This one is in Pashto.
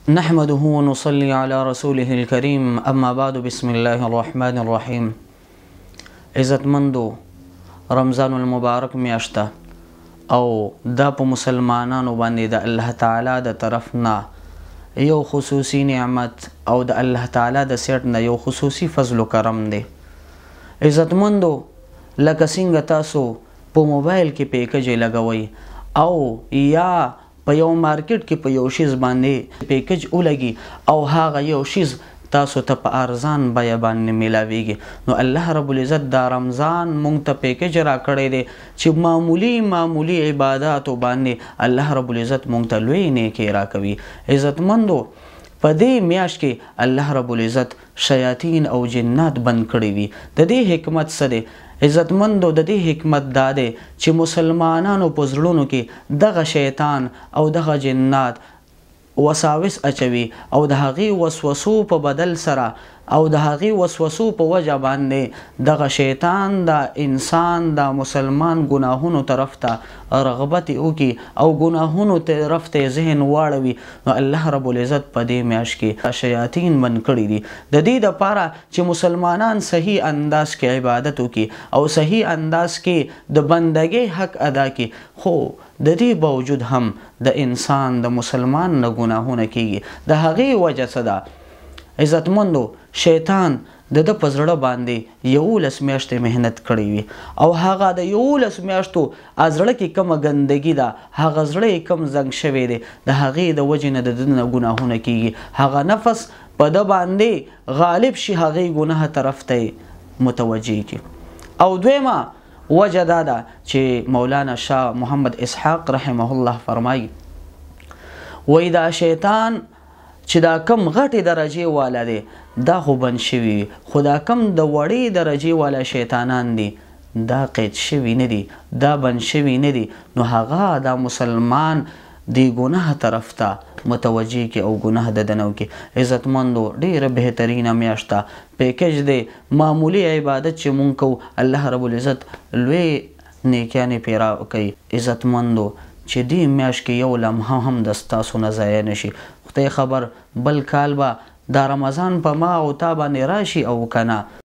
نحمده ونصلي على رسوله الكريم اما بعد بسم الله الرحمن الرحیم. عزتمندو، رمضان المبارک میاشته او دا په مسلمانانو باندې د الله تعالی د طرف نه یو خصوصي نعمت او د الله تعالی د سیټ نه یو خصوصي فضل و کرم دی. عزتمندو، لکه څنګه تاسو په موبایل کې پیکج لګوئ او یا په یو مارکیټ کې په یو شیز باندې پیکج ولګي او هغه یو شیز تاسو ته په ارزان بیه باندې میلاویږي، نو الله رب العزت دا رمضان مونږ ته پیکج راکړی دی چې معمولی عباداتو باندې الله رب العزت مونږ ته لوی نیکي راکوي. عزتمندو، په دې میاشت کې الله رب العزت شیاطین او جنات بند کړي وي. د دې حکمت څه دی؟ عزتمندو، د دې حکمت دا دی چې مسلمانانو په زړونو کې دغه شیطان او دغه جنات وساوس اچوي او د هغې وسوسو په بدل سره او د هغې وسوسو په وجه باندې دغه شیطان د انسان د مسلمان ګناهونو طرف ته رغبت وکړي او ګناهونو طرف ته ذهن واړوي. نو الله رب العزت په دې میاشت کې شیاطین بند کړي دي د دې دپاره چې مسلمانان صحیح انداز کې عبادت وکړي او صحیح انداز کې د بندګۍ حق ادا کړي. خو د دې باوجود هم د انسان د مسلمان نه ګناهونه کیږي. د هغې وجه څه ده؟ عزتمندو، شیطان د په زړه باندې 11 میاشتې محنت کړی وي او هغه د 11 میاشتو زړه کې کومه ګندګي ده، هغه زړه یې کم زنګ شوی دی، د هغې د وجې نه د ده نه ګناهونه کیږي. هغه نفس په ده باندې غالب شي، هغې ګناه طرف ته متوجه کړي. او دویمه وجه دا ده چې مولانا شاه محمد اسحاق رحمه الله فرمایي، وایي دا شیطان چې دا کم غټې درجې والا دی دا خو بند شوي، خو دا کم د وړې درجې والا شیطانان دي دا قید شوي نه دي، دا بند شوي نه دي. نو هغه دا مسلمان دی ګناه طرف ته متوجه کې او ګناه د دنو کې. عزتمندو، ډیره بهترینه میاشت ده، پیکج دی، معمولی عبادت چې مونږ کوو الله رب العزت لوی نیکیانې پرې کوي. عزتمندو، چې دې میاشت کې یو لمحه هم د ستاسو نه ضایع نشي. خدای خبر بل کال به دا رمضان په ما او تا باندې راشي او که نه.